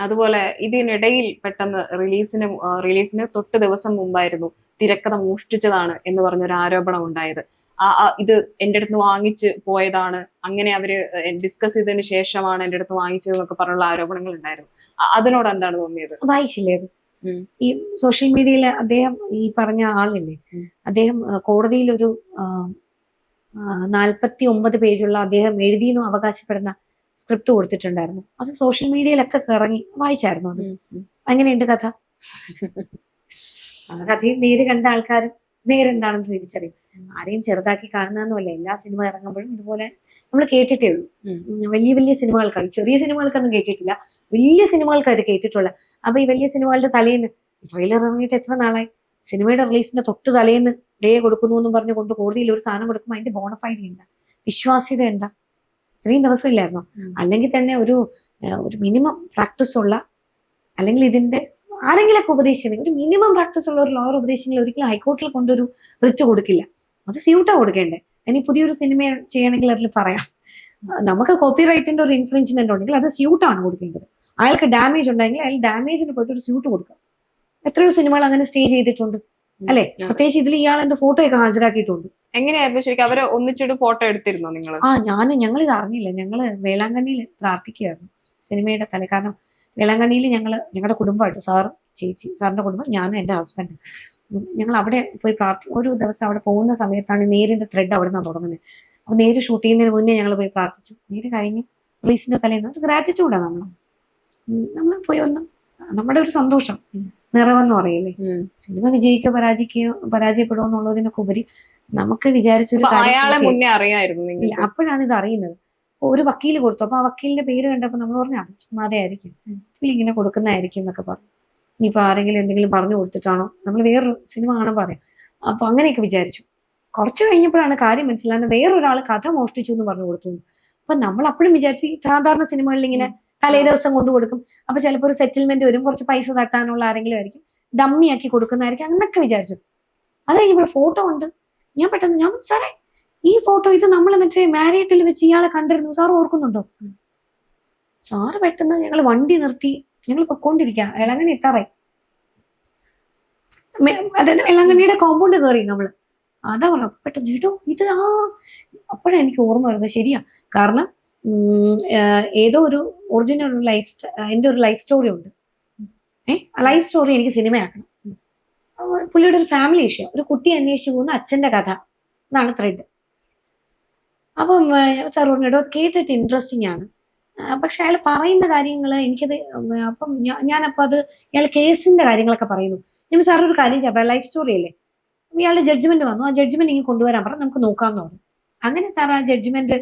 അതുപോലെ ഇതിനിടയിൽ പെട്ടെന്ന് റിലീസിന് തൊട്ട് ദിവസം മുമ്പായിരുന്നു തിരക്കഥ മോഷ്ടിച്ചതാണ് എന്ന് പറഞ്ഞൊരു ആരോപണം ഉണ്ടായത്. ഇത് എന്റെ അടുത്ത് വാങ്ങിച്ച് പോയതാണ്, അങ്ങനെ അവര് ഡിസ്കസ് ചെയ്തതിന് ശേഷമാണ് എന്റെ അടുത്ത് വാങ്ങിച്ചത് എന്നൊക്കെ പറഞ്ഞുള്ള ആരോപണങ്ങൾ ഉണ്ടായിരുന്നു. അതിനോട് എന്താണ് തോന്നിയത്? വായിച്ചില്ലേ അത്? ഈ സോഷ്യൽ മീഡിയയിൽ അദ്ദേഹം ഈ പറഞ്ഞ ആളില്ലേ, അദ്ദേഹം കോടതിയിൽ ഒരു 49 പേജുള്ള അദ്ദേഹം എഴുതിയെന്നും അവകാശപ്പെടുന്ന സ്ക്രിപ്റ്റ് കൊടുത്തിട്ടുണ്ടായിരുന്നു. അത് സോഷ്യൽ മീഡിയയിലൊക്കെ ഇറങ്ങി. വായിച്ചായിരുന്നു അത്? എങ്ങനെയുണ്ട് കഥ? ആ കഥയും നേര് കണ്ട ആൾക്കാരും നേരെന്താണെന്ന് തിരിച്ചറിയും. ആരെയും ചെറുതാക്കി കാണുന്നതെന്നല്ല. എല്ലാ സിനിമ ഇറങ്ങുമ്പോഴും ഇതുപോലെ നമ്മൾ കേട്ടിട്ടേ ഉള്ളൂ. വലിയ വലിയ സിനിമകൾക്കായി, ചെറിയ സിനിമകൾക്കൊന്നും കേട്ടിട്ടില്ല, വലിയ സിനിമകൾക്ക് അത് കേട്ടിട്ടുള്ള. അപ്പൊ ഈ വലിയ സിനിമകളുടെ തലേന്ന് ട്രെയിലർ ഇറങ്ങിയിട്ട് എത്ര നാളായി? സിനിമയുടെ റിലീസിന്റെ തൊട്ട് തലേന്ന് ഡേ കൊടുക്കുന്നു എന്നും പറഞ്ഞു കൊണ്ട് കോടതിയിൽ ഒരു സാധനം കൊടുക്കുമ്പോൾ അതിന്റെ ബോണഫൈഡ് എന്താ, വിശ്വാസ്യത എന്താ? ഇത്രയും ദിവസം ഇല്ലായിരുന്നോ? അല്ലെങ്കിൽ തന്നെ ഒരു മിനിമം പ്രാക്ടീസ് ഉള്ള, അല്ലെങ്കിൽ ഇതിന്റെ ആരെങ്കിലൊക്കെ ഉപദേശിച്ചത്, ഒരു മിനിമം പ്രാക്ടീസ് ഉള്ള ഒരു ലോയർ ഉപദേശിച്ചെങ്കിൽ ഒരിക്കലും ഹൈക്കോർട്ടിൽ കൊണ്ടൊരു റിറ്റ് കൊടുക്കില്ല. അത് സ്യൂട്ടാ കൊടുക്കേണ്ടേ. ഇനി പുതിയൊരു സിനിമ ചെയ്യണമെങ്കിൽ അതിൽ പറയാം, നമുക്ക് കോപ്പി റൈറ്റിന്റെ ഒരു ഇൻഫ്രിഞ്ച്മെന്റ് ഉണ്ടെങ്കിൽ അത് സ്യൂട്ടാണ് കൊടുക്കേണ്ടത്. അയാൾക്ക് ഡാമേജ് ഉണ്ടെങ്കിൽ അയാൾ ഡാമേജിന് പോയിട്ട് ഒരു സ്യൂട്ട് കൊടുക്കാം. എത്രയോ സിനിമകൾ അങ്ങനെ സ്റ്റേ ചെയ്തിട്ടുണ്ട് അല്ലെ? പ്രത്യേകിച്ച് ഇതിൽ ഇയാൾ എന്റെ ഫോട്ടോ ഒക്കെ ഹാജരാക്കിയിട്ടുണ്ട്. എങ്ങനെയായിരുന്നു ശരിക്കും? അവരെ ഒന്നിച്ചിട്ട് ഫോട്ടോ എടുത്തിരുന്നോ നിങ്ങൾ? ഞങ്ങൾ ഇത് അറിഞ്ഞില്ല. ഞങ്ങള് വേളാങ്കണ്ണിയിൽ പ്രാർത്ഥിക്കുകയായിരുന്നു സിനിമയുടെ തലേ. കാരണം വേളാങ്കണ്ണിയിൽ ഞങ്ങളുടെ കുടുംബമായിട്ട്, സാർ, ചേച്ചി, സാറിന്റെ കുടുംബം, ഞാൻ, എന്റെ ഹസ്ബൻഡ്, ഞങ്ങൾ അവിടെ പോയി ഒരു ദിവസം അവിടെ പോകുന്ന സമയത്താണ് നേരിന്റെ ത്രെഡ് അവിടെ നിന്നാണ് തുടങ്ങുന്നത്. അപ്പൊ നേര് ഷൂട്ട് ചെയ്യുന്നതിന് മുന്നേ ഞങ്ങൾ പോയി പ്രാർത്ഥിച്ചു. നേര് കഴിഞ്ഞ് റിലീസിന്റെ തലേന്ന് ഒരു ഗ്രാറ്റിറ്റ്യൂഡാണ് നമ്മൾ പോയി ഒന്ന് നമ്മുടെ ഒരു സന്തോഷം നിറവെന്ന് പറയില്ലേ. സിനിമ വിജയിക്കോ പരാജയപ്പെടുമോ എന്നുള്ളതിനൊക്കെ ഉപരി നമുക്ക് വിചാരിച്ചൊരു കാര്യം അപ്പോഴാണ് ഇത് അറിയുന്നത്. ഒരു വക്കീൽ കൊടുത്തു. അപ്പൊ ആ വക്കീലിന്റെ പേര് കണ്ടപ്പോ നമ്മൾ പറഞ്ഞു അത് ചുമ്മാതെ ആയിരിക്കും, ഇങ്ങനെ കൊടുക്കുന്നതായിരിക്കും എന്നൊക്കെ പറഞ്ഞു. ഇനിയിപ്പോ ആരെങ്കിലും എന്തെങ്കിലും പറഞ്ഞു കൊടുത്തിട്ടാണോ, നമ്മൾ വേറൊരു സിനിമ കാണാൻ പറയാം. അപ്പൊ അങ്ങനെയൊക്കെ വിചാരിച്ചു. കുറച്ച് കഴിഞ്ഞപ്പോഴാണ് കാര്യം മനസ്സിലാകുന്നത്, വേറൊരാൾ കഥ മോഷ്ടിച്ചു എന്ന് പറഞ്ഞു കൊടുത്തു. അപ്പൊ നമ്മൾ അപ്പോഴും വിചാരിച്ചു ഈ സാധാരണ സിനിമകളിൽ ഇങ്ങനെ തലേ ദിവസം കൊണ്ടു കൊടുക്കും, അപ്പൊ ചിലപ്പോൾ ഒരു സെറ്റിൽമെന്റ് വരും, കുറച്ച് പൈസ തട്ടാനുള്ള ആരെങ്കിലും ആയിരിക്കും, ഡമ്മിയാക്കി കൊടുക്കുന്നതായിരിക്കും, അങ്ങനൊക്കെ വിചാരിച്ചു. അത് കഴിഞ്ഞപ്പോൾ ഫോട്ടോ ഉണ്ട്. ഞാൻ പെട്ടെന്ന് സാറേ ഈ ഫോട്ടോ ഇത് നമ്മൾ മറ്റേ മാരിയറ്റിൽ വെച്ച് ഇയാളെ കണ്ടിരുന്നു, സാർ ഓർക്കുന്നുണ്ടോ? സാറ് പെട്ടെന്ന് ഞങ്ങൾ വണ്ടി നിർത്തി, ഞങ്ങൾ പൊക്കോണ്ടിരിക്കാം, വേളാങ്കണ്ണി എത്താറായി. അതായത് വേളാങ്കണ്ണിയുടെ കോമ്പൗണ്ട് കയറി നമ്മള്. അതാ പറഞ്ഞു പെട്ടെന്ന് ഇടോ ഇത്. അപ്പോഴാണ് എനിക്ക് ഓർമ്മ വരുന്നത്. ശരിയാ, കാരണം ഏതോ ഒരു ഒറിജിനൽ എന്റെ ഒരു ലൈഫ് സ്റ്റോറി ഉണ്ട്. ലൈഫ് സ്റ്റോറി എനിക്ക് സിനിമയാക്കണം. പുള്ളിയുടെ ഒരു ഫാമിലി ഇഷ്യൂ, ഒരു കുട്ടി അന്വേഷിച്ചു പോകുന്ന അച്ഛന്റെ കഥ എന്നാണ് ത്രെഡ്. അപ്പം സാർ പറഞ്ഞിടോ കേട്ടിട്ട് ഇൻട്രസ്റ്റിംഗ് ആണ്, പക്ഷെ അയാൾ പറയുന്ന കാര്യങ്ങൾ എനിക്കത്, അപ്പം ഞാനപ്പോൾ അത് ഇയാൾ കേസിന്റെ കാര്യങ്ങളൊക്കെ പറയുന്നു. ഞാൻ സാർ ഒരു കാര്യം ചെയ്യാം, ലൈഫ് സ്റ്റോറി അല്ലേ, ഇയാളുടെ ജഡ്ജ്മെന്റ് വന്നു, ആ ജഡ്ജ്മെന്റ് ഇങ്ങനെ കൊണ്ടുവരാൻ പറഞ്ഞു, നമുക്ക് നോക്കാമെന്ന് പറഞ്ഞു. അങ്ങനെ സാർ ആ ജഡ്ജ്മെന്റ്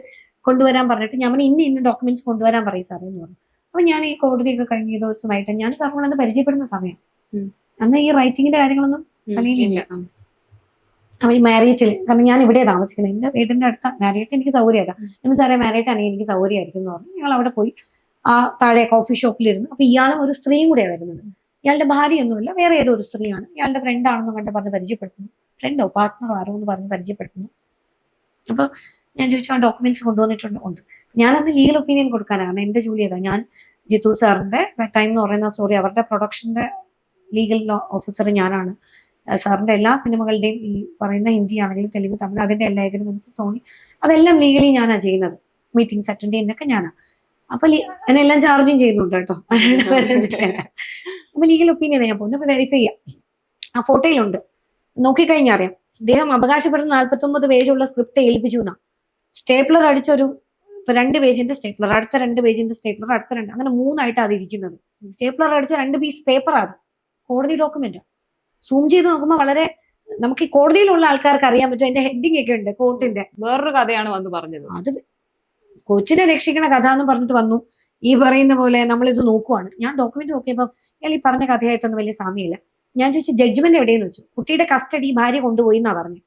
കൊണ്ടുവരാൻ പറഞ്ഞിട്ട് ഞാൻ ഇന്ന ഡോക്യുമെന്റ്സ് കൊണ്ടുവരാൻ പറയും സാറേ എന്ന് പറഞ്ഞു. അപ്പൊ ഞാൻ ഈ കോടതിയൊക്കെ കഴിഞ്ഞ ദിവസമായിട്ട് ഞാൻ സാറിനോട് പരിചയപ്പെടുന്ന സമയം, അന്ന് ഈ റൈറ്റിങ്ങിന്റെ കാര്യങ്ങളൊന്നും തലയിലില്ല. അപ്പൊ ഈ മാരിയറ്റിൽ, കാരണം ഞാൻ ഇവിടെ താമസിക്കുന്നത്, എന്റെ വീടിന്റെ അടുത്ത മാരിയറ്റ് എനിക്ക് സൗകര്യമാക്കാം. ഞാൻ സാറേ മാരിയറ്റ് ആണെങ്കിൽ എനിക്ക് സൗകര്യമായിരിക്കും എന്ന് പറഞ്ഞു. ഞങ്ങൾ അവിടെ പോയി ആ താഴെ കോഫി ഷോപ്പിലിരുന്നു. അപ്പൊ ഇയാളും ഒരു സ്ത്രീയും കൂടെയാണ് വരുന്നത്. ഇയാളുടെ ഭാര്യയൊന്നുമില്ല, വേറെ ഏതോ ഒരു സ്ത്രീയാണ്. ഇയാളുടെ ഫ്രണ്ട് ആണെന്നും കണ്ട് പറഞ്ഞ് പരിചയപ്പെടുത്തുന്നു. ഫ്രണ്ടോ പാർട്ട്ണറോ ആരോ എന്ന് പറഞ്ഞ് പരിചയപ്പെടുത്തുന്നു. അപ്പൊ ഞാൻ ചോദിച്ചു ആ ഡോക്യുമെന്റ്സ് കൊണ്ടുവന്നിട്ടുണ്ട്. ഉണ്ട്. ഞാനന്ന് ലീഗൽ ഒപ്പീനിയൻ കൊടുക്കാനാണ് എന്റെ ജോലി ചെയ്തത്. ഞാൻ ജിത്തു സാറിന്റെ ടൈം എന്ന് പറയുന്ന സ്റ്റോറി, അവരുടെ പ്രൊഡക്ഷന്റെ ലീഗൽ ഓഫീസർ ഞാനാണ്. സാറിന്റെ എല്ലാ സിനിമകളുടെയും ഈ പറയുന്ന ഹിന്ദി ആണെങ്കിലും തെലുങ്ക്, തമിഴ്, അതിന്റെ എല്ലാ എഗ്രിമെന്റ്സ്, സോണി, അതെല്ലാം ലീഗലി ഞാനാ ചെയ്യുന്നത്. മീറ്റിംഗ്സ് അറ്റൻഡ് ചെയ്യുന്നതൊക്കെ ഞാനാ. അപ്പൊ എന്നെല്ലാം ചാർജും ചെയ്യുന്നുണ്ട് കേട്ടോ. അപ്പൊ ലീഗൽ ഒപ്പീനിയൻ ഞാൻ പോകുന്നു. അപ്പൊ വെരിഫൈ ചെയ്യാം. ആ ഫോട്ടോയിലുണ്ട്, നോക്കിക്കഴിഞ്ഞാൽ അറിയാം. അദ്ദേഹം അവകാശപ്പെടുന്ന 49 പേജുള്ള സ്ക്രിപ്റ്റ് ഏൽപ്പിച്ചു എന്നാ. സ്റ്റേപ്ലർ അടിച്ചൊരു 2 പേജിന്റെ സ്റ്റേപ്ലർ, അടുത്ത 2 പേജിന്റെ സ്റ്റേപ്ലർ, അടുത്ത 2, അങ്ങനെ 3 അത് ഇരിക്കുന്നത്. സ്റ്റേപ്ലർ അടിച്ച 2 പീസ് പേപ്പർ അത് കോടതി ഡോക്യുമെന്റ്. സൂം ചെയ്ത് നോക്കുമ്പോൾ വളരെ നമുക്ക് ഈ കോടതിയിലുള്ള ആൾക്കാർക്ക് അറിയാൻ പറ്റും. അതിന്റെ ഹെഡിങ് ഒക്കെ ഉണ്ട് കോർട്ടിന്റെ. വേറൊരു കഥയാണ് വന്ന് പറഞ്ഞത്. അത് കൊച്ചിനെ രക്ഷിക്കണ കഥ എന്ന് പറഞ്ഞിട്ട് വന്നു. ഈ പറയുന്ന പോലെ നമ്മളിത് നോക്കുവാണ്. ഞാൻ ഡോക്യുമെന്റ് നോക്കിയപ്പോൾ ഇയാൾ ഈ പറഞ്ഞ കഥയായിട്ടൊന്നും വലിയ സാമ്യമില്ല. ഞാൻ ചോദിച്ചു ജഡ്ജ്മെന്റ് എവിടെയെന്ന് വെച്ചു. കുട്ടിയുടെ കസ്റ്റഡി ഭാര്യ കൊണ്ടുപോയി എന്നാ പറഞ്ഞു.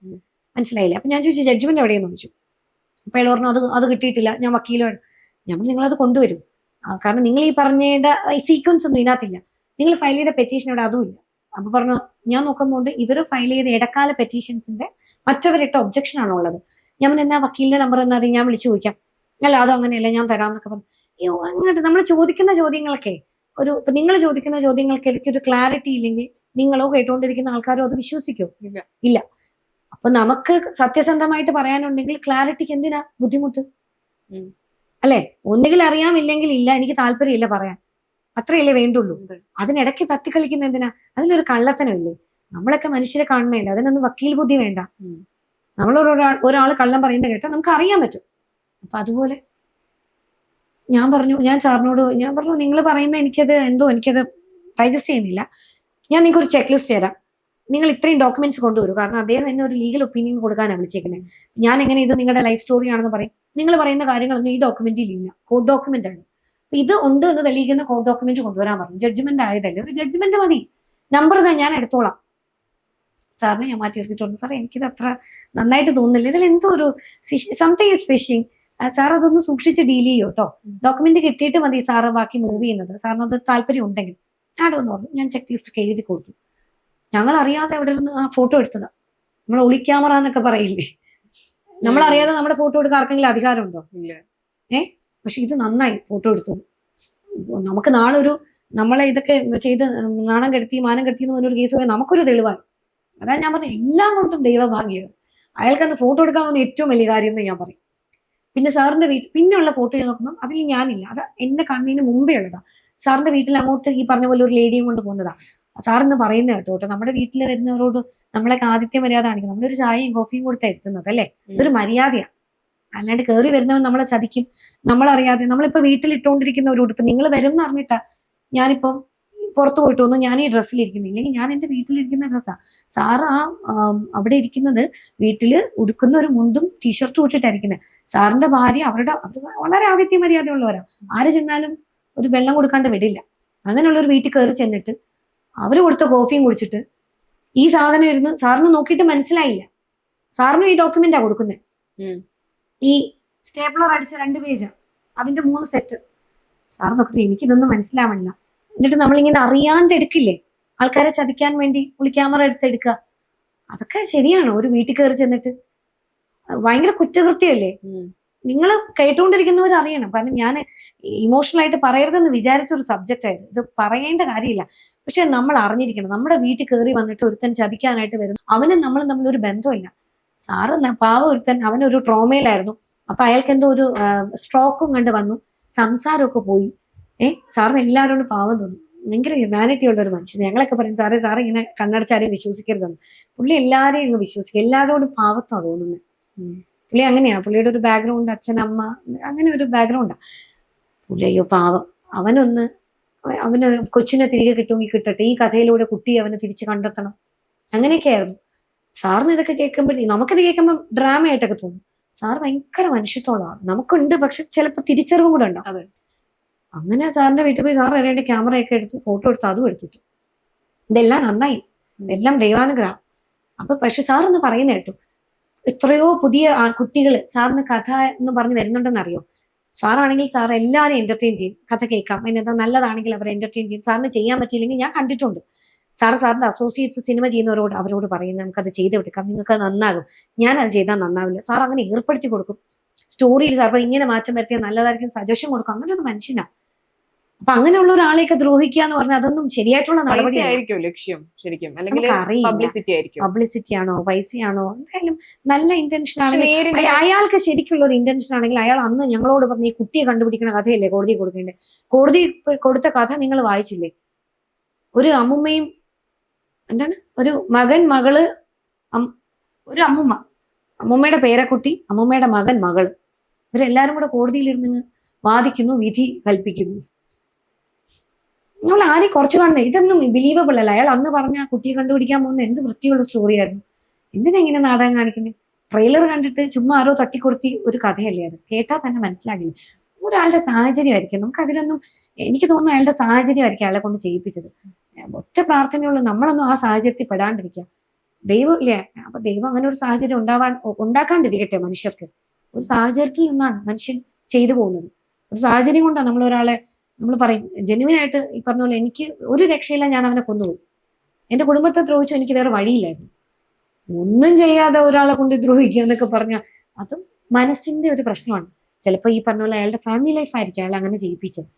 മനസ്സിലായില്ല. അപ്പൊ ഞാൻ ചോദിച്ചു ജഡ്ജ്മെന്റ് എവിടെയെന്ന് ചോദിച്ചു. അപ്പൊ അയാൾ പറഞ്ഞു അത് കിട്ടിയിട്ടില്ല, ഞാൻ വക്കീലാണ്. ഞാൻ നിങ്ങളത് കൊണ്ടുവരും, കാരണം നിങ്ങൾ ഈ പറഞ്ഞ സീക്വൻസ് ഒന്നും ഇതിനകത്തില്ല. നിങ്ങൾ ഫയൽ ചെയ്ത പെറ്റീഷൻ ഇവിടെ അതും ഇല്ല. അപ്പൊ പറഞ്ഞു ഞാൻ നോക്കുമ്പോൾ ഇവർ ഫയൽ ചെയ്ത ഇടക്കാല പെറ്റീഷൻസിന്റെ മറ്റവരിട്ട ഒബ്ജക്ഷൻ ആണുള്ളത്. ഞാൻ എന്നാ വക്കീലിന്റെ നമ്പർ എന്നാ ഞാൻ വിളിച്ചു ചോദിക്കാം. അല്ല അതും അങ്ങനെയല്ല, ഞാൻ തരാമെന്നൊക്കെ പറഞ്ഞു. അയ്യോ, അങ്ങോട്ട് നമ്മൾ ചോദിക്കുന്ന ചോദ്യങ്ങളൊക്കെ ഇപ്പൊ നിങ്ങൾ ചോദിക്കുന്ന ചോദ്യങ്ങൾക്ക് എനിക്കൊരു ക്ലാരിറ്റി ഇല്ലെങ്കിൽ നിങ്ങളോ കേട്ടുകൊണ്ടിരിക്കുന്ന ആൾക്കാരോ അത് വിശ്വസിക്കോ? ഇല്ല. ഇല്ല. അപ്പൊ നമുക്ക് സത്യസന്ധമായിട്ട് പറയാനുണ്ടെങ്കിൽ ക്ലാരിറ്റിക്ക് എന്തിനാ ബുദ്ധിമുട്ട്? ഉം. അല്ലെ? ഒന്നുകിൽ അറിയാമില്ലെങ്കിൽ ഇല്ല, എനിക്ക് താല്പര്യമില്ല പറയാൻ, അത്രയല്ലേ വേണ്ടുള്ളൂ. അതെ. അതിനിടയ്ക്ക് തത്തിക്കളിക്കുന്ന എന്തിനാ? അതിലൊരു കള്ളത്തനമില്ലേ? നമ്മളൊക്കെ മനുഷ്യരെ കാണുന്നില്ല, അതിനൊന്നും വക്കീൽ ബുദ്ധി വേണ്ട. ഉം. നമ്മൾ ഒരാൾ കള്ളം പറയുന്നത് കേട്ടാൽ നമുക്ക് അറിയാൻ പറ്റും. അപ്പൊ അതുപോലെ ഞാൻ സാറിനോട് പറഞ്ഞു നിങ്ങൾ പറയുന്ന എനിക്കത് ഡൈജസ്റ്റ് ചെയ്യുന്നില്ല, ഞാൻ നിങ്ങൾക്ക് ഒരു ചെക്ക് ലിസ്റ്റ് തരാം, നിങ്ങൾ ഇത്രയും ഡോക്യുമെന്റ്സ് കൊണ്ടുവരും. കാരണം അദ്ദേഹം എന്നെ ഒരു ലീഗൽ ഒപ്പീനിയൻ കൊടുക്കാനാണ് വിളിച്ചേക്കുന്നത്. ഞാൻ എങ്ങനെ ഇത് നിങ്ങളുടെ ലൈഫ് സ്റ്റോറി ആണെന്ന് പറയും? നിങ്ങൾ പറയുന്ന കാര്യങ്ങളൊന്നും ഈ ഡോക്യുമെന്റിൽ ഇല്ല, കോഡ് ഡോക്യുമെന്റ് ആണ്. ഇത് ഉണ്ട് എന്ന് തെളിയിക്കുന്ന കോഡ് ഡോക്യുമെന്റ് കൊണ്ടുവരാൻ പറഞ്ഞു. ജഡ്ജ്മെന്റ് ആയതല്ലേ, ഒരു ജഡ്ജ്മെന്റ് മതി, നമ്പർ ഞാൻ എടുത്തോളാം. സാറിനെ ഞാൻ മാറ്റി എടുത്തിട്ടുണ്ട്. സാർ എനിക്കിത് അത്ര നന്നായിട്ട് തോന്നുന്നില്ല, ഇതിൽ എന്തോ ഒരു സംതിങ് ഈസ് ഫിഷിങ്. സാർ അതൊന്ന് സൂക്ഷിച്ച് ഡീൽ ചെയ്യോ കേട്ടോ, ഡോക്യുമെന്റ് കിട്ടിയിട്ട് മതി സാറ് ബാക്കി മൂവ് ചെയ്യുന്നത്, സാറിന് അത് താല്പര്യം ഉണ്ടെങ്കിൽ ആടോന്ന് പറഞ്ഞു. ഞാൻ ചെക്ക് ലിസ്റ്റ് ഒക്കെ എഴുതി കൊടുത്തു. ഞങ്ങൾ അറിയാതെ അവിടെ ഇരുന്ന് ആ ഫോട്ടോ എടുത്തതാ. നമ്മൾ ഒളിക്യാമറ എന്നൊക്കെ പറയില്ലേ, നമ്മളറിയാതെ നമ്മുടെ ഫോട്ടോ എടുക്കാൻ ആർക്കെങ്കിലും അധികാരമുണ്ടോ? ഇല്ല. പക്ഷെ ഇത് നന്നായി ഫോട്ടോ എടുത്തു. നമുക്ക് നാളെ നമ്മളെ ഇതൊക്കെ ചെയ്ത് നാണം കെടുത്തി മാനം കെടുത്തി എന്ന് പറഞ്ഞൊരു കേസ് പോയാൽ നമുക്കൊരു തെളിവായി. അതാ ഞാൻ പറഞ്ഞു, എല്ലാം കൊണ്ടും ദൈവഭാഗ്യം. അയാൾക്കന്ന് ഫോട്ടോ എടുക്കാൻ വന്ന ഏറ്റവും വലിയ കാര്യം എന്ന് ഞാൻ പറയും. പിന്നെ സാറിന്റെ പിന്നെയുള്ള ഫോട്ടോ നോക്കുമ്പോൾ അതിൽ ഞാനില്ല, അത് എന്നെ കാണുന്നതിന് മുമ്പേ ഉള്ളതാ. സാറിന്റെ വീട്ടിൽ അങ്ങോട്ട് ഈ പറഞ്ഞ പോലെ ഒരു ലേഡിയും കൊണ്ട് പോകുന്നതാ. സാറിന്ന് പറയുന്നത് കേട്ടോ, നമ്മുടെ വീട്ടിൽ വരുന്നവരോട് നമ്മളൊക്കെ ആദിത്യ മര്യാദ കാണിക്കും. നമ്മളൊരു ചായയും കോഫിയും കൊടുത്താ എത്തുന്നത് അല്ലേ, ഇതൊരു മര്യാദയാണ്. അല്ലാണ്ട് കയറി വരുന്നവൻ നമ്മളെ ചതിക്കും, നമ്മളറിയാതെ. നമ്മളിപ്പോ വീട്ടിലിട്ടുകൊണ്ടിരിക്കുന്ന ഒരു ഉടുപ്പ് നിങ്ങൾ വരും എന്ന് അറിഞ്ഞിട്ടാ ഞാനിപ്പം പുറത്തു പോയിട്ട് വന്നു, ഞാൻ ഈ ഡ്രസ്സിലിരിക്കുന്നത്, ഇല്ലെങ്കിൽ ഞാൻ എന്റെ വീട്ടിലിരിക്കുന്ന ഡ്രസ്സാ. സാറ് അവിടെ ഇരിക്കുന്നത് വീട്ടില് ഉടുക്കുന്ന ഒരു മുണ്ടും ടീഷർട്ടും ഇട്ടിട്ടായിരിക്കുന്നത്. സാറിന്റെ ഭാര്യ അവർ വളരെ ആദിത്യ മര്യാദയുള്ളവരാ. ആര് ചെന്നാലും ഒരു വെള്ളം കൊടുക്കാണ്ട് വിടില്ല. അങ്ങനെയുള്ള ഒരു വീട്ടിൽ കയറി ചെന്നിട്ട് അവര് കൊടുത്ത കോഫിയും കുടിച്ചിട്ട് ഈ സാധനം ഇരുന്ന് സാറിന് നോക്കിയിട്ട് മനസ്സിലായില്ല. സാറിന് ഈ ഡോക്യുമെന്റാ കൊടുക്കുന്നത്, ഈ സ്റ്റേപ്ലർ അടിച്ച 2 പേജ്, അതിന്റെ 3 സെറ്റ്. സാർ നോക്കിട്ട് എനിക്കിതൊന്നും മനസ്സിലാവണില്ല. എന്നിട്ട് നമ്മളിങ്ങനെ അറിയാണ്ട് എടുക്കില്ലേ, ആൾക്കാരെ ചതിക്കാൻ വേണ്ടി ക്യാമറ എടുത്തെടുക്കുക. അതൊക്കെ ശരിയാണ്? ഒരു വീട്ടിൽ കയറി ചെന്നിട്ട് ഭയങ്കര കുറ്റകൃത്യമല്ലേ? നിങ്ങൾ കേട്ടുകൊണ്ടിരിക്കുന്നവർ അറിയണം. കാരണം ഞാൻ ഇമോഷണൽ ആയിട്ട് പറയരുതെന്ന് വിചാരിച്ച ഒരു സബ്ജക്റ്റ് ആയിരുന്നു, ഇത് പറയേണ്ട കാര്യമില്ല. പക്ഷെ നമ്മൾ അറിഞ്ഞിരിക്കണം, നമ്മുടെ വീട്ടിൽ കയറി വന്നിട്ട് ഒരുത്തൻ ചതിക്കാനായിട്ട് വരുന്നു, അവനും നമ്മളും തമ്മിലൊരു ബന്ധമില്ല. സാറ് പാവം ഒരുത്തൻ, അവനൊരു ട്രോമയിലായിരുന്നു. അപ്പൊ അയാൾക്ക് എന്തോ ഒരു സ്ട്രോക്കും കണ്ട് വന്നു, സംസാരമൊക്കെ പോയി. സാറിന് എല്ലാവരോടും പാവം തോന്നും, ഭയങ്കര ഹ്യൂമാനിറ്റി ഉള്ള ഒരു മനുഷ്യൻ. ഞങ്ങളൊക്കെ പറയും സാറ് ഇങ്ങനെ കണ്ണടച്ചാരെയും വിശ്വസിക്കരുതെന്ന്. പുള്ളി എല്ലാരെയും ഇങ്ങ് വിശ്വസിക്കും, എല്ലാവരോടും പാവത്താണ് തോന്നുന്നത്. പുള്ളി അങ്ങനെയാ, പുള്ളിയുടെ ഒരു ബാക്ക്ഗ്രൗണ്ട്, അച്ഛൻ അമ്മ അങ്ങനെ ഒരു ബാക്ക്ഗ്രൗണ്ടാ. പുള്ളി അയ്യോ പാവം, അവന് കൊച്ചിനെ തിരികെ കിട്ടുമെങ്കിൽ കിട്ടട്ടെ, ഈ കഥയിലൂടെ കുട്ടിയെ അവന് തിരിച്ച് കണ്ടെത്തണം, അങ്ങനെയൊക്കെ ആയിരുന്നു. സാറിന് ഇതൊക്കെ കേൾക്കുമ്പോഴേ നമുക്കിത് കേൾക്കുമ്പോൾ ഡ്രാമയായിട്ടൊക്കെ തോന്നും. സാറ് ഭയങ്കര മനുഷ്യത്തോളാണ്, നമുക്കുണ്ട്, പക്ഷെ ചിലപ്പോൾ തിരിച്ചറിവും കൂടെ ഉണ്ടാവും. അങ്ങനെ സാറിന്റെ വീട്ടിൽ പോയി സാർ വരേണ്ട ക്യാമറയൊക്കെ എടുത്ത് ഫോട്ടോ എടുത്ത് അതും എടുത്തിട്ടു. ഇതെല്ലാം നന്നായി, ഇതെല്ലാം ദൈവാനുഗ്രഹം. അപ്പൊ പക്ഷെ സാറൊന്ന് പറയുന്ന കേട്ടു, എത്രയോ പുതിയ കുട്ടികൾ സാറിന് കഥ എന്ന് പറഞ്ഞ് വരുന്നുണ്ടെന്ന് അറിയോ? സാറാണെങ്കിൽ സാർ എല്ലാവരെയും എന്റർടൈൻ ചെയ്യും, കഥ കേൾക്കാം, അതിനെന്താ നല്ലതാണെങ്കിൽ അവരെ എന്റർടൈൻ ചെയ്യും. സാറിന് ചെയ്യാൻ പറ്റിയില്ലെങ്കിൽ ഞാൻ കണ്ടിട്ടുണ്ട്, സാറിന്റെ അസോസിയേറ്റ്സ് സിനിമ ചെയ്യുന്നവരോട് അവരോട് പറയും നമുക്കത് ചെയ്തെടുക്കാം, നിങ്ങൾക്ക് അത് നന്നാകും, ഞാനത് ചെയ്താൽ നന്നാവില്ല. സാർ അങ്ങനെ ഏർപ്പെടുത്തി കൊടുക്കും. സ്റ്റോറിയിൽ സാർ ഇങ്ങനെ മാറ്റം വരുത്തിയാൽ നല്ലതായിരിക്കും സജഷൻ കൊടുക്കും. അങ്ങനെ ഒരു മനുഷ്യനാ. അപ്പൊ അങ്ങനെയുള്ള ഒരാളെയൊക്കെ ദ്രോഹിക്കുക എന്ന് പറഞ്ഞാൽ അതൊന്നും ശരിയായിട്ടുള്ള നടപടി ആയിരിക്കും ലക്ഷ്യം ശരിക്കും, അല്ലെങ്കിൽ പബ്ലിസിറ്റി ആണോ പൈസയാണോ? എന്തായാലും നല്ല ഇന്റൻഷൻ ആണെങ്കിൽ, അയാൾക്ക് ശരിക്കുള്ള ഒരു ഇന്റൻഷൻ ആണെങ്കിൽ അയാൾ അന്ന് ഞങ്ങളോട് പറഞ്ഞ ഈ കുട്ടിയെ കണ്ടുപിടിക്കുന്ന കഥയല്ലേ കോടതി കൊടുക്കേണ്ടത്. കോടതി കൊടുത്ത കഥ നിങ്ങൾ വായിച്ചില്ലേ? ഒരു അമ്മുമ്മയും ഒരു മകൻ മകള്, ഒരു അമ്മുമ്മയുടെ പേരക്കുട്ടി, അമ്മുമ്മയുടെ മകൻ മകള്, ഇവരെല്ലാരും കൂടെ കോടതിയിലിരുന്ന് വാദിക്കുന്നു, വിധി കൽപ്പിക്കുന്നു. നമ്മൾ ആരെയും കുറച്ച് കാണുന്നത് ഇതൊന്നും ബിലീവബിൾ അല്ല. അയാൾ അന്ന് പറഞ്ഞ കുട്ടിയെ കണ്ടുപിടിക്കാൻ പോകുന്ന എന്ത് വൃത്തിയുള്ള സ്റ്റോറി ആയിരുന്നു. എന്തിനാ ഇങ്ങനെ നാടകം കാണിക്കുന്നത്? ട്രെയിലർ കണ്ടിട്ട് ചുമ്മാ ആരോ തട്ടിക്കൊടുത്തി ഒരു കഥയല്ലേ അത്, കേട്ടാൽ തന്നെ മനസ്സിലാകില്ല. ഒരാളുടെ സാഹചര്യമായിരിക്കും, നമുക്ക് അതിലൊന്നും, എനിക്ക് തോന്നുന്നു അയാളുടെ സാഹചര്യമായിരിക്കും അയാളെ കൊണ്ട് ചെയ്യിപ്പിച്ചത്. ഒറ്റ പ്രാർത്ഥനയുള്ളൂ, നമ്മളൊന്നും ആ സാഹചര്യത്തിൽ പെടാണ്ടിരിക്കുക. ദൈവം ഇല്ലേ, അപ്പൊ ദൈവം അങ്ങനെ ഒരു സാഹചര്യം ഉണ്ടാക്കാണ്ടിരിക്കട്ടെ മനുഷ്യർക്ക്. ഒരു സാഹചര്യത്തിൽ നിന്നാണ് മനുഷ്യൻ ചെയ്തു പോകുന്നത്. ഒരു സാഹചര്യം കൊണ്ടാണ് നമ്മൾ പറയും ജെന്യുവിനായിട്ട് ഈ പറഞ്ഞ പോലെ എനിക്ക് ഒരു രക്ഷയില്ല, ഞാൻ അവനെ കൊന്നുപോയി, എന്റെ കുടുംബത്തെ ദ്രോഹിച്ചു, എനിക്ക് വേറെ വഴിയില്ലായിരുന്നു. ഒന്നും ചെയ്യാതെ ഒരാളെ കൊണ്ട് ദ്രോഹിക്കുക എന്നൊക്കെ പറഞ്ഞാൽ അതും മനസ്സിന്റെ ഒരു പ്രശ്നമാണ്. ചിലപ്പോൾ ഈ പറഞ്ഞ പോലെ അയാളുടെ ഫാമിലി ലൈഫ് ആയിരിക്കും അയാൾ അങ്ങനെ ചെയ്യിപ്പിച്ചത്.